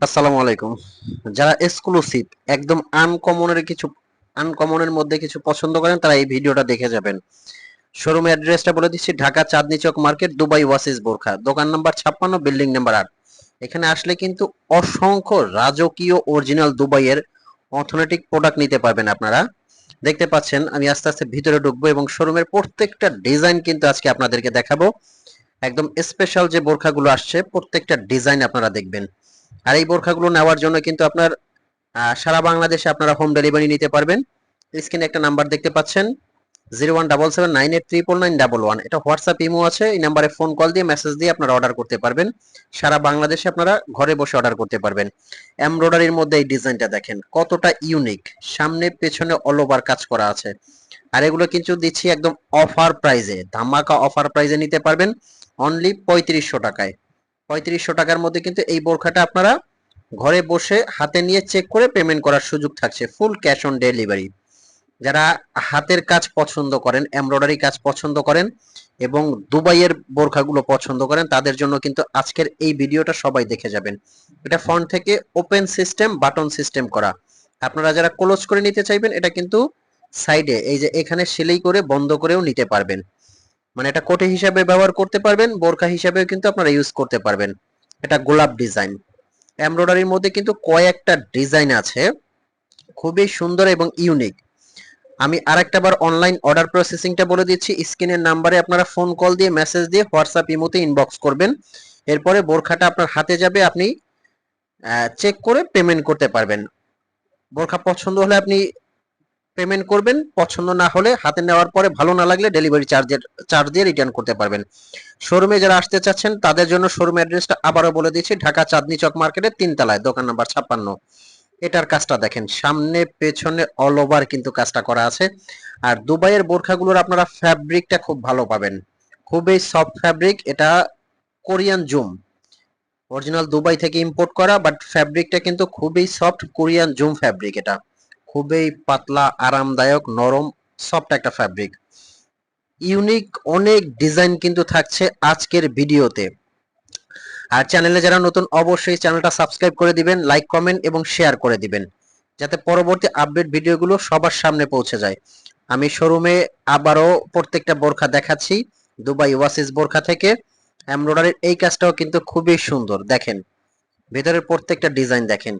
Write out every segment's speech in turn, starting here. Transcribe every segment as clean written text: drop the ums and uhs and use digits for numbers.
আসসালামু আলাইকুম। যারা এক্সক্লুসিভ একদম আনকমনের মধ্যে কিছু পছন্দ করেন তারা এই ভিডিওটা দেখে যাবেন। শোরুম অ্যাড্রেসটা বলে দিচ্ছি, ঢাকা চাঁদনী চক মার্কেট, দুবাই ওয়াসিস বোরখা, দোকান নাম্বার 56, বিল্ডিং নাম্বার 8। এখানে আসলে কিন্তু অসংখ্য রাজকীয় অরিজিনাল দুবাইয়ের অথেন্টিক প্রোডাক্ট নিতে পারবেন আপনারা। দেখতে পাচ্ছেন আমি আস্তে আস্তে ভিতরে ঢুকবো এবং শোরুমের প্রত্যেকটা ডিজাইন কিন্তু আজকে আপনাদেরকে দেখাবো। একদম স্পেশাল যে বোরখাগুলো আসছে প্রত্যেকটা ডিজাইন আপনারা দেখবেন। আর এই বোরখাগুলো নেওয়ার জন্য কিন্তু আপনার সারা বাংলাদেশে আপনারা হোম ডেলিভারি নিতে পারবেন। স্ক্রিনে একটা নাম্বার দেখতে পাচ্ছেন, 0177989911। এটা হোয়াটসঅ্যাপ ইমো আছে, এই নাম্বারে ফোন কল দিয়ে মেসেজ দিয়ে আপনারা অর্ডার করতে পারবেন। সারা বাংলাদেশে আপনারা ঘরে বসে অর্ডার করতে পারবেন। এমব্রয়ডারির মধ্যে এই ডিজাইনটা দেখেন কতটা ইউনিক, সামনে পেছনে অল ওভার কাজ করা আছে। আর এগুলো কিন্তু দিচ্ছি একদম অফার প্রাইজে, ধামাকা অফার প্রাইজে নিতে পারবেন অনলি 3500 টাকায়। 3500 টাকার মধ্যে কিন্তু এই বোরখাটা আপনারা ঘরে বসে হাতে নিয়ে চেক করে পেমেন্ট করার সুযোগ থাকছে, ফুল ক্যাশ অন ডেলিভারি। যারা হাতের কাজ পছন্দ করেন, এমব্রয়ডারি কাজ পছন্দ করেন এবং দুবাইয়ের বোরখাগুলো পছন্দ করেন, তাদের জন্য কিন্তু আজকের এই ভিডিওটা সবাই দেখে যাবেন। এটা ফ্রন্ট থেকে ওপেন সিস্টেম, বাটন সিস্টেম করা। আপনারা যারা ক্লোজ করে নিতে চাইবেন এটা কিন্তু সাইডে এই যে এখানে সেলাই করে বন্ধ করেও নিতে পারবেন। মানে এটা কোটি হিসাবে ব্যবহার করতে পারবেন, বোরখা হিসাবেও কিন্তু আপনারা ইউজ করতে পারবেন। এটা গোলাপ ডিজাইন, এমব্রয়ডারির মধ্যে কিন্তু কয়েকটা ডিজাইন আছে, খুবই সুন্দর এবং ইউনিক। আমি আরেকটা বার অনলাইন অর্ডার প্রসেসিংটা বলে দিচ্ছি। স্ক্রিনের নাম্বারে আপনারা ফোন কল দিয়ে মেসেজ দিয়ে হোয়াটসঅ্যাপ ইমোতে ইনবক্স করবেন। এরপরে বোরখাটা আপনার হাতে যাবে, আপনি চেক করে পেমেন্ট করতে পারবেন। বোরখা পছন্দ হলে আপনি পেমেন্ট করবেন, পছন্দ না হলে হাতে নেওয়ার পরে ভালো না লাগলে ডেলিভারি চার্জ দিয়ে রিটার্ন করতে পারবেন। শোরুমে যারা আসতে চাচ্ছেন তাদের জন্য শোরুম অ্যাড্রেসটা আবারও বলে দিচ্ছি, ঢাকা চাঁদনী চক মার্কেটের 3 তলায়, দোকান নাম্বার 56। এটার কাজটা দেখেন, সামনে পেছনে অল ওভার কিন্তু কাজটা করা আছে। আর দুবাইয়ের বোরখাগুলোর আপনারা ফ্যাব্রিকটা খুব ভালো পাবেন, খুবই সফট ফ্যাব্রিক। এটা কোরিয়ান জুম, অরিজিনাল দুবাই থেকে ইম্পোর্ট করা, বাট ফ্যাব্রিকটা কিন্তু খুবই সফট কোরিয়ান জুম ফ্যাব্রিক। এটা খুবই পাতলা, আরামদায়ক, নরম, সফট একটা ফ্যাব্রিক। ইউনিক অনেক ডিজাইন কিন্তু থাকছে আজকের ভিডিওতে। আর চ্যানেলে যারা নতুন অবশ্যই চ্যানেলটা সাবস্ক্রাইব করে দিবেন, লাইক কমেন্ট এবং শেয়ার করে দিবেন, যাতে পরবর্তী আপডেট ভিডিওগুলো সবার সামনে পৌঁছে যায়। আমি শোরুমে আবারও প্রত্যেকটা বোরখা দেখাচ্ছি, দুবাই ওয়াসিস বোরখা থেকে। এমব্রয়ডারির এই কাজটাও কিন্তু খুবই সুন্দর, দেখেন ভেতরের প্রত্যেকটা ডিজাইন দেখেন।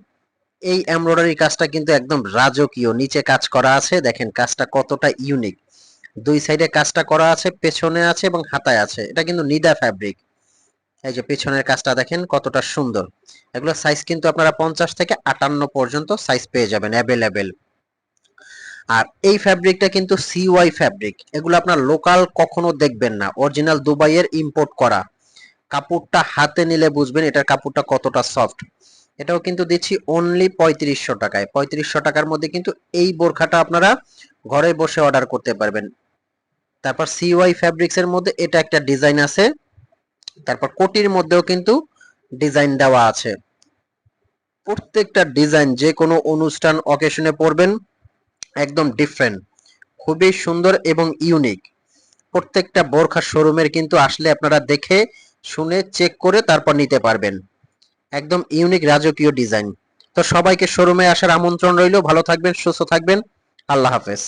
এই এমব্রয়ডারি কাজটা কিন্তু একদম রাজকীয়, নিচে কাজ করা আছে, দেখেন কাজটা কতটা ইউনিক। দুই সাইডে কাজটা করা আছে, পেছনে আছে এবং হাতায় আছে। এটা কিন্তু নিদা ফ্যাব্রিক। এই যে পেছনের কাজটা দেখেন কতটা সুন্দর। এগুলো সাইজ কিন্তু আপনারা 50 থেকে 58 পর্যন্ত সাইজ পেয়ে যাবেন অ্যাভেলেবেল। আর এই ফ্যাব্রিকটা কিন্তু সিওয়াই ফ্যাব্রিক, এগুলো আপনার লোকাল কখনো দেখবেন না, অরিজিনাল দুবাইয়ের ইম্পোর্ট করা। কাপড়টা হাতে নিলে বুঝবেন এটার কাপড়টা কতটা সফট। এটাও কিন্তু দিচ্ছি অনলি 3500 টাকায়। 3500 টাকার মধ্যে কিন্তু এই বোরখাটা আপনারা ঘরে বসে অর্ডার করতে পারবেন। তারপর সিওয়াই ফ্যাব্রিক্স এর মধ্যে এটা একটা ডিজাইন আছে, তারপর কোটির মধ্যেও কিন্তু ডিজাইন দেওয়া আছে। প্রত্যেকটা ডিজাইন যে কোনো অনুষ্ঠান অকেশনে পরবেন, একদম ডিফারেন্ট, খুবই সুন্দর এবং ইউনিক। প্রত্যেকটা বোরখা শোরুমের কিন্তু আসলে আপনারা দেখে শুনে চেক করে তারপর নিতে পারবেন। একদম ইউনিক রাজকীয় ডিজাইন। তো সবাইকে শোরুমে আসার আমন্ত্রণ রইল। ভালো থাকবেন, সুস্থ থাকবেন, আল্লাহ হাফেজ।